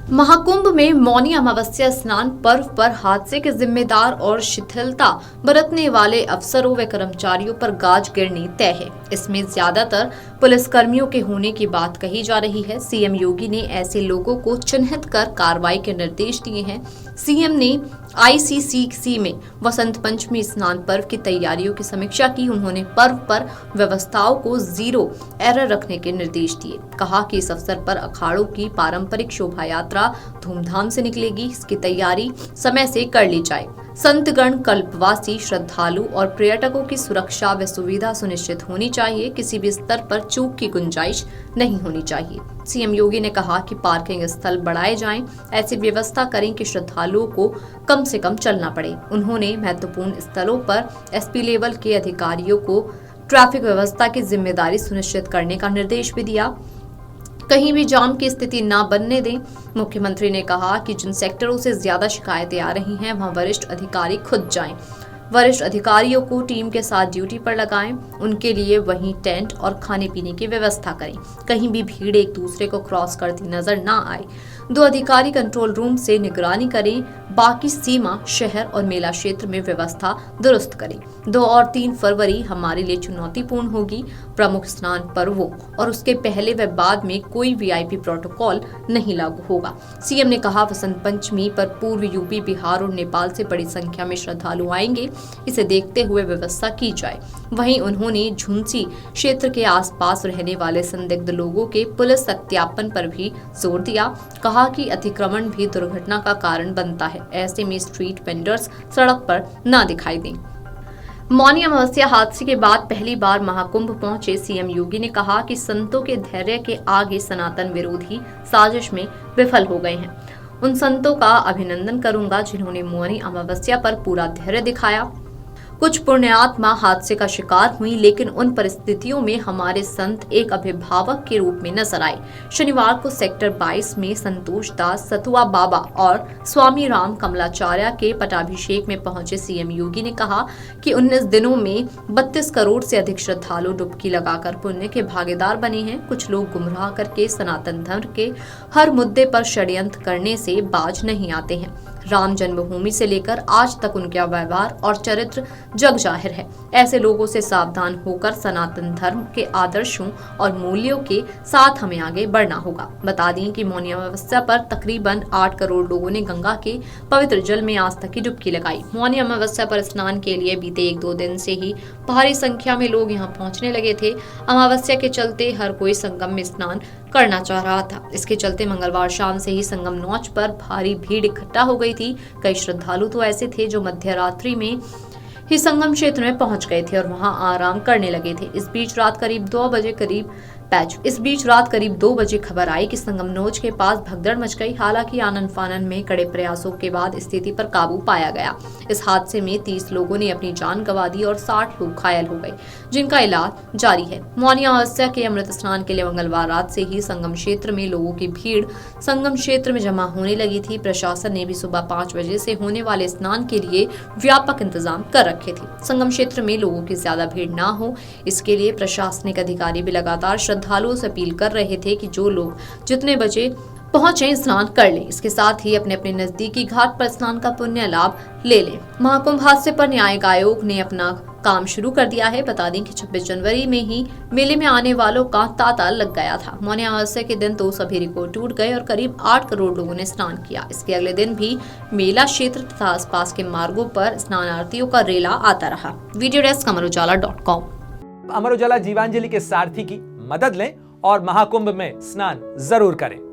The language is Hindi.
महाकुंभ में मौनी अमावस्या स्नान पर्व पर हादसे के जिम्मेदार और शिथिलता बरतने वाले अफसरों व कर्मचारियों पर गाज गिरनी तय है। इसमें ज्यादातर पुलिसकर्मियों के होने की बात कही जा रही है। सीएम योगी ने ऐसे लोगों को चिन्हित कर कार्रवाई के निर्देश दिए हैं। सीएम ने आईसीसीसी में वसंत पंचमी स्नान पर्व की तैयारियों की समीक्षा की। उन्होंने पर्व पर व्यवस्थाओं को जीरो एरर रखने के निर्देश दिए। कहा कि इस अवसर पर अखाड़ों की पारंपरिक शोभा यात्रा धूमधाम से निकलेगी। इसकी तैयारी समय से कर ली जाए। संतगण, कल्पवासी, श्रद्धालु और पर्यटकों की सुरक्षा व सुविधा सुनिश्चित होनी चाहिए। किसी भी स्तर पर चूक की गुंजाइश नहीं होनी चाहिए। सीएम योगी ने कहा कि पार्किंग स्थल बढ़ाए जाएं, ऐसी व्यवस्था करें कि श्रद्धालुओं को कम से कम चलना पड़े। उन्होंने महत्वपूर्ण स्थलों पर एसपी लेवल के अधिकारियों को ट्रैफिक व्यवस्था की जिम्मेदारी सुनिश्चित करने का निर्देश भी दिया। कहीं भी जाम की स्थिति न बनने दें। मुख्यमंत्री ने कहा कि जिन सेक्टरों से ज्यादा शिकायतें आ रही हैं, वहां वरिष्ठ अधिकारी खुद जाएं। वरिष्ठ अधिकारियों को टीम के साथ ड्यूटी पर लगाएं। उनके लिए वहीं टेंट और खाने पीने की व्यवस्था करें। कहीं भी भीड़ एक दूसरे को क्रॉस करती नजर न आए। 2 अधिकारी कंट्रोल रूम से निगरानी करें। बाकी सीमा, शहर और मेला क्षेत्र में व्यवस्था दुरुस्त करें। 2 और 3 फरवरी हमारे लिए चुनौतीपूर्ण होगी। प्रमुख स्नान पर्वों और उसके पहले व बाद में कोई वीआईपी प्रोटोकॉल नहीं लागू होगा। सीएम ने कहा, वसंत पंचमी पर पूर्व यूपी, बिहार और नेपाल से बड़ी संख्या में श्रद्धालु आएंगे। इसे देखते हुए व्यवस्था की जाए। वहीं उन्होंने झुंसी क्षेत्र के आसपास रहने वाले संदिग्ध लोगों के पुलिस सत्यापन पर भी जोर दिया। कहा कि अतिक्रमण भी दुर्घटना का कारण बनता है। ऐसे में स्ट्रीट वेंडर्स सड़क पर न दिखाई दें। मौनी अमावस्या हादसे के बाद पहली बार महाकुंभ पहुंचे सीएम योगी ने कहा कि संतों के धैर्य के आगे सनातन विरोधी साजिश में विफल हो गए हैं। उन संतों का अभिनंदन करूंगा जिन्होंने मौनी अमावस्या पर पूरा धैर्य दिखाया। कुछ पुण्यात्मा हादसे का शिकार हुई, लेकिन उन परिस्थितियों में हमारे संत एक अभिभावक के रूप में नजर आए। शनिवार को सेक्टर 22 में संतोष दास, सतुआ बाबा और स्वामी राम कमलाचार्य के पटाभिषेक में पहुंचे सीएम योगी ने कहा कि 19 दिनों में 32 करोड़ से अधिक श्रद्धालु डुबकी लगाकर पुण्य के भागीदार बने हैं। कुछ लोग गुमराह करके सनातन धर्म के हर मुद्दे पर षड्यंत्र करने से बाज नहीं आते हैं। राम जन्मभूमि से लेकर आज तक उनका व्यवहार और चरित्र जग जाहिर है। ऐसे लोगों से सावधान होकर सनातन धर्म के आदर्शों और मूल्यों के साथ हमें आगे बढ़ना होगा। बता दें कि मौनी अमावस्या पर तकरीबन 8 करोड़ लोगों ने गंगा के पवित्र जल में आस्था की डुबकी लगाई। मौनी अमावस्या पर स्नान के लिए बीते 1-2 दिन से ही भारी संख्या में लोग यहाँ पहुंचने लगे थे। अमावस्या के चलते हर कोई संगम में स्नान करना चाह रहा था। इसके चलते मंगलवार शाम से ही संगम नौच पर भारी भीड़ इकट्ठा हो गई थी। कई श्रद्धालु तो ऐसे थे जो मध्य रात्रि में ही संगम क्षेत्र में पहुंच गए थे और वहां आराम करने लगे थे। इस बीच रात करीब 2 बजे खबर आई कि संगम नोच के पास भगदड़ मच गई। हालांकि आनन फानन में कड़े प्रयासों के बाद स्थिति पर काबू पाया गया। इस हादसे में 30 लोगों ने अपनी जान गंवा दी और 60 लोग घायल हो गए, जिनका इलाज जारी है। मौनी अमावस्या के अमृत स्नान के लिए मंगलवार रात से ही संगम क्षेत्र में लोगों की भीड़ संगम क्षेत्र में जमा होने लगी थी। प्रशासन ने भी सुबह 5 बजे से होने वाले स्नान के लिए व्यापक इंतजाम कर रखे थे। संगम क्षेत्र में लोगों की ज्यादा भीड़ न हो, इसके लिए प्रशासनिक अधिकारी भी लगातार श्रद्धालुओं से अपील कर रहे थे कि जो लोग जितने बजे पहुंचे स्नान कर लें। इसके साथ ही अपने अपने नजदीकी घाट पर स्नान का पुण्य लाभ ले लें। महाकुंभ हादसे पर न्यायिक आयोग ने अपना काम शुरू कर दिया है। बता दें कि 26 जनवरी में ही मेले में आने वालों का तांता लग गया था। मौनी अमावस्या के दिन तो सभी रिकॉर्ड टूट गए और करीब 8 करोड़ लोगों ने स्नान किया। इसके अगले दिन भी मेला क्षेत्र तथा आसपास के मार्गों पर स्नानार्थियों का रेला आता रहा। Video desk अमरउजाला.com। अमर उजाला जीवांजलि के सारथी की मदद लें और महाकुंभ में स्नान जरूर करें।